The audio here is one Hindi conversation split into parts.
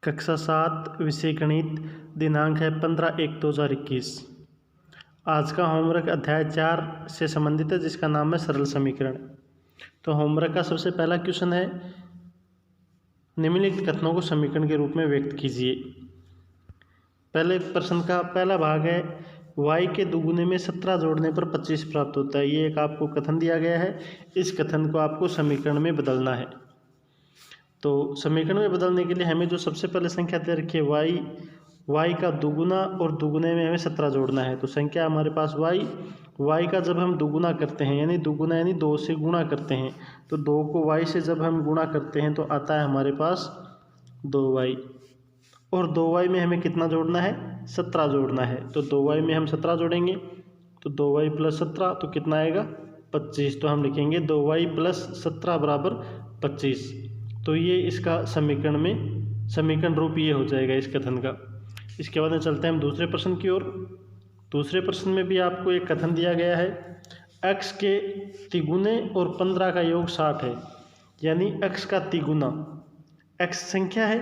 कक्षा 7 विषय गणित। दिनांक है 15/1/2021। आज का होमवर्क अध्याय 4 से संबंधित है, जिसका नाम है सरल समीकरण। तो होमवर्क का सबसे पहला क्वेश्चन है, निम्नलिखित कथनों को समीकरण के रूप में व्यक्त कीजिए। पहले प्रश्न का पहला भाग है, y के दुगुने में 17 जोड़ने पर 25 प्राप्त होता है। ये एक आपको कथन दिया गया है। इस कथन को आपको समीकरण में बदलना है। तो समीकरण में बदलने के लिए हमें जो सबसे पहले संख्या दे रखी है y का दुगुना, और दुगुने में हमें 17 जोड़ना है। तो संख्या हमारे पास y का जब हम दुगुना करते हैं, यानी दुगुना यानी 2 से गुणा करते हैं, तो 2 को y से जब हम गुणा करते हैं तो आता है हमारे पास 2y, और 2y में हमें कितना जोड़ना है, 17 जोड़ना है। तो 2y में हम 17 जोड़ेंगे तो 2y + 17 तो कितना आएगा, 25। तो हम लिखेंगे 2y + 17 बराबर 25। तो ये इसका समीकरण रूप ये हो जाएगा इस कथन का। इसके बाद में चलते हैं हम दूसरे प्रश्न की ओर। दूसरे प्रश्न में भी आपको एक कथन दिया गया है, x के तिगुने और 15 का योग 60 है। यानी x का तिगुना, x संख्या है,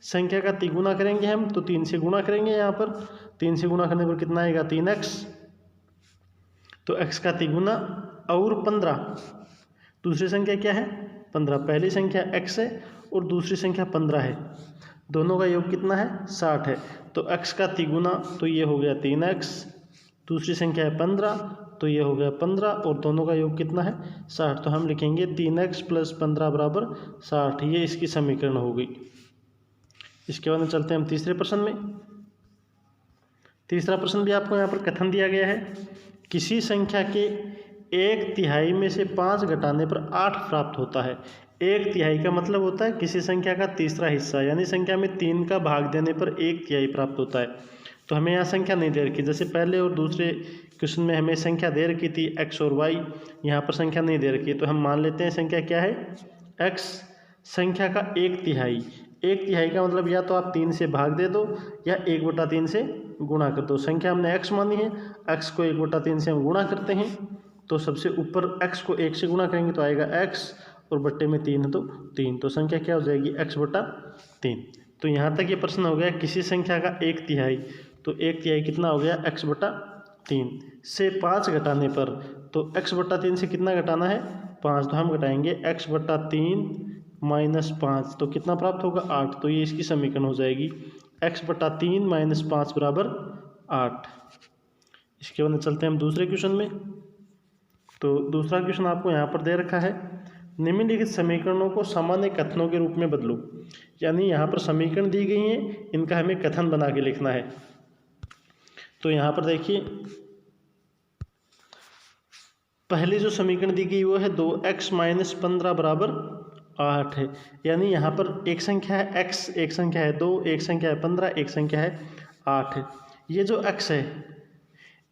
संख्या का तिगुना करेंगे हम तो 3 से गुणा करेंगे। यहाँ पर 3 से गुणा करने पर कितना आएगा, 3x। तो x का तिगुना और 15, दूसरी संख्या क्या है, 15। पहली संख्या x है और दूसरी संख्या 15 है, दोनों का योग कितना है, 60 है। तो x का तिगुना तो ये हो गया 3x, दूसरी संख्या है 15 तो ये हो गया 15, और दोनों का योग कितना है, 60। तो हम लिखेंगे 3x + 15 बराबर 60। ये इसकी समीकरण हो गई। इसके बाद में चलते हैं हम तीसरे प्रश्न में। तीसरा प्रश्न भी आपको यहाँ पर कथन दिया गया है, किसी संख्या के 1/3 में से 5 घटाने पर 8 प्राप्त होता है। 1/3 का मतलब होता है किसी संख्या का तीसरा हिस्सा, यानी संख्या में 3 का भाग देने पर 1/3 प्राप्त होता है। तो हमें यहाँ संख्या नहीं दे रखी, जैसे पहले और दूसरे क्वेश्चन में हमें संख्या दे रखी थी x और y, यहाँ पर संख्या नहीं दे रखी। तो हम मान लेते हैं संख्या क्या है, x। संख्या का 1/3, 1/3 का मतलब या तो आप 3 से भाग दे दो या 1/3 से गुणा कर दो। संख्या हमने x मानी है, x को 1/3 से हम गुणा करते हैं, तो सबसे ऊपर x को 1 से गुणा करेंगे तो आएगा x, और बट्टे में 3 है तो 3। तो संख्या क्या हो जाएगी, x/3। तो यहाँ तक ये प्रश्न हो गया किसी संख्या का 1/3, तो 1/3 कितना हो गया, x/3 से 5 घटाने पर, तो x/3 से कितना घटाना है, 5। तो हम घटाएंगे x/3 - 5, तो कितना प्राप्त होगा, 8। तो ये इसकी समीकरण हो जाएगी, x/3 - 5 बराबर 8। इसके बाद चलते हैं हम दूसरे क्वेश्चन में। तो दूसरा क्वेश्चन आपको यहाँ पर दे रखा है, निम्नलिखित समीकरणों को सामान्य कथनों के रूप में बदलो। यानी यहाँ पर समीकरण दी गई हैं, इनका हमें कथन बना के लिखना है। तो यहाँ पर देखिए, पहली जो समीकरण दी गई वो है 2x - 15 बराबर 8 है। यानी यहाँ पर एक संख्या है x, एक संख्या है 2, एक संख्या है 15, एक संख्या है 8 है। ये जो x है,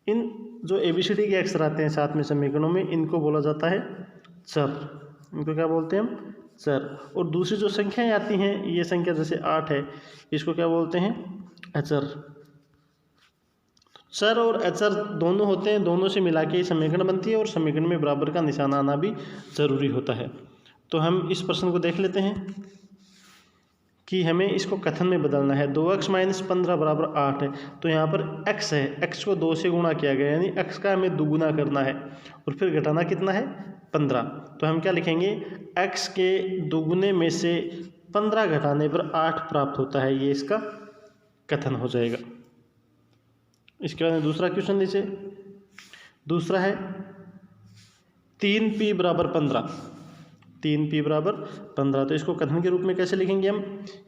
इन जो ABCD के अक्षर आते हैं साथ में समीकरणों में, इनको बोला जाता है चर। इनको क्या बोलते हैं हम, चर। और दूसरी जो संख्याएं आती हैं, ये संख्या जैसे 8 है, इसको क्या बोलते हैं, अचर। चर और अचर दोनों होते हैं, दोनों से मिला के समीकरण बनती है, और समीकरण में बराबर का निशान आना भी जरूरी होता है। तो हम इस प्रश्न को देख लेते हैं कि हमें इसको कथन में बदलना है। 2x - 15 बराबर 8 है, तो यहाँ पर x है, x को 2 से गुणा किया गया, यानी x का हमें दुगुना करना है, और फिर घटाना कितना है, 15। तो हम क्या लिखेंगे, x के दुगुने में से 15 घटाने पर 8 प्राप्त होता है। ये इसका कथन हो जाएगा। इसके बाद दूसरा क्वेश्चन नीचे, दूसरा है 3p बराबर 15। 3p बराबर 15, तो इसको कथन के रूप में कैसे लिखेंगे हम,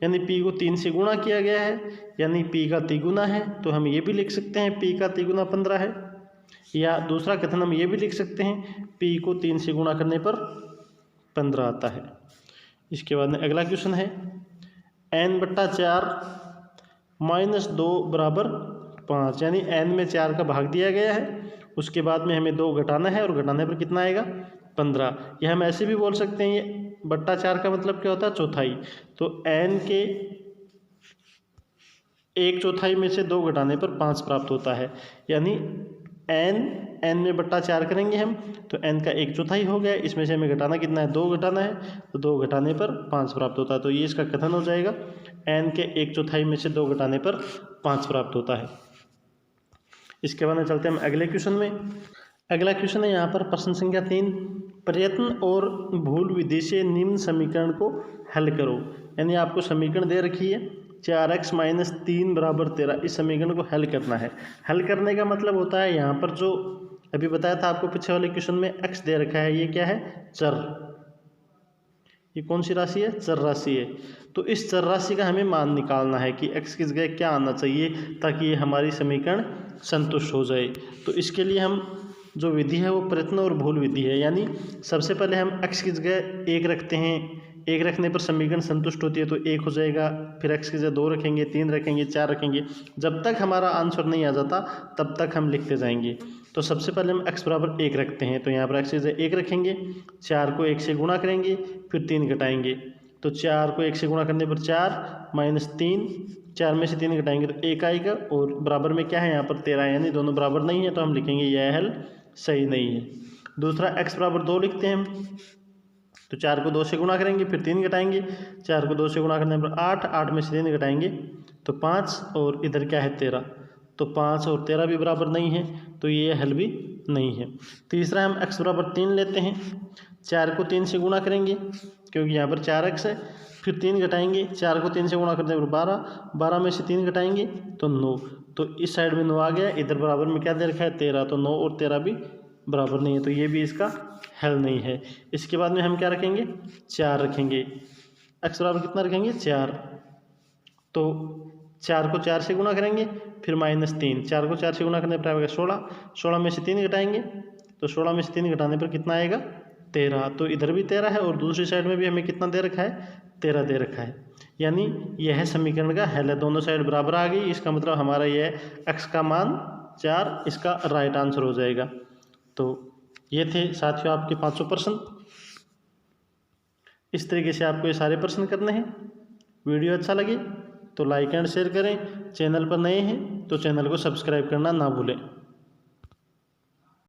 यानी p को 3 से गुणा किया गया है, यानी p का तिगुना है, तो हम ये भी लिख सकते हैं p का तिगुना 15 है। या दूसरा कथन हम ये भी लिख सकते हैं, p को 3 से गुणा करने पर 15 आता है। इसके बाद में अगला क्वेश्चन है, n/4 - 2 बराबर 5। यानी n में 4 का भाग दिया गया है, उसके बाद में हमें 2 घटाना है, और घटाने पर कितना आएगा, 15। यह हम ऐसे भी बोल सकते हैं, ये बट्टा 4 का मतलब क्या होता है, चौथाई। तो n के 1/4 में से 2 घटाने पर 5 प्राप्त होता है। यानी एन में बट्टा 4 करेंगे हम तो n का 1/4 हो गया। इसमें से हमें घटाना कितना है, 2 घटाना है, तो 2 घटाने पर 5 प्राप्त होता है। तो ये इसका कथन हो जाएगा, n के 1/4 में से 2 घटाने पर 5 प्राप्त होता है। इसके बाद में चलते हैं हम अगले क्वेश्चन में। अगला क्वेश्चन है यहाँ पर प्रश्न संख्या 3, प्रयत्न और भूल विधि से निम्न समीकरण को हल करो। यानी आपको समीकरण दे रखी है 4x - 3 = 13। इस समीकरण को हल करना है। हल करने का मतलब होता है यहाँ पर जो अभी बताया था आपको पिछले वाले क्वेश्चन में x दे रखा है, ये क्या है, चर। ये कौन सी राशि है, चर राशि है। तो इस चर राशि का हमें मान निकालना है कि x की जगह क्या आना चाहिए ताकि ये हमारी समीकरण संतुष्ट हो जाए। तो इसके लिए हम जो विधि है वो प्रयत्न और भूल विधि है। यानी सबसे पहले हम x की जगह 1 रखते हैं, 1 रखने पर समीकरण संतुष्ट होती है तो 1 हो जाएगा। फिर x की जगह 2 रखेंगे, 3 रखेंगे, 4 रखेंगे। जब तक हमारा आंसर नहीं आ जाता तब तक हम लिखते जाएंगे। तो सबसे पहले हम x = 1 रखते हैं, तो यहाँ पर x की जगह 1 रखेंगे, 4 को 1 से गुणा करेंगे, फिर 3 घटाएंगे। तो 4 को 1 से गुणा करने पर 4 - 3, 4 में से 3 घटाएंगे तो 1 आएगा। और बराबर में क्या है, यहाँ पर 13 है, यानी दोनों बराबर नहीं है, तो हम लिखेंगे यह हल सही नहीं है। दूसरा x = 2 लिखते हैं हम, तो 4 को 2 से गुणा करेंगे, फिर 3 घटाएंगे, 4 को 2 से गुणा करने पर 8, 8 में से 3 घटाएंगे तो 5, और इधर क्या है 13, तो 5 और 13 भी बराबर नहीं है, तो ये हल भी नहीं है। तीसरा हम x = 3 लेते हैं, 4 को 3 से गुणा करेंगे क्योंकि यहाँ पर 4x है, फिर 3 घटाएंगे, 4 को 3 से गुणा करने पर 12, 12 में से 3 घटाएंगे तो 9, तो इस साइड में 9 आ गया। इधर बराबर में क्या दे रखा है, 13, तो 9 और 13 भी बराबर नहीं है, तो ये भी इसका हल नहीं है। इसके बाद में हम क्या रखेंगे, 4 रखेंगे। x बराबर कितना रखेंगे, 4, तो 4 को 4 से गुणा करेंगे, फिर -3, 4 को 4 से गुणा करने पर आएगा 16, 16 में से 3 घटाएंगे, तो 16 में से 3 घटाने पर कितना आएगा, 13, तो इधर भी 13 है और दूसरी साइड में भी हमें कितना दे रखा है, 13 दे रखा है। यानी यह समीकरण का हल है, दोनों साइड बराबर आ गई। इसका मतलब हमारा यह x का मान 4 इसका राइट आंसर हो जाएगा। तो ये थे साथियों आपके 500 प्रश्न। इस तरीके से आपको ये सारे प्रश्न करने हैं। वीडियो अच्छा लगे तो लाइक एंड शेयर करें। चैनल पर नए हैं तो चैनल को सब्सक्राइब करना ना भूलें।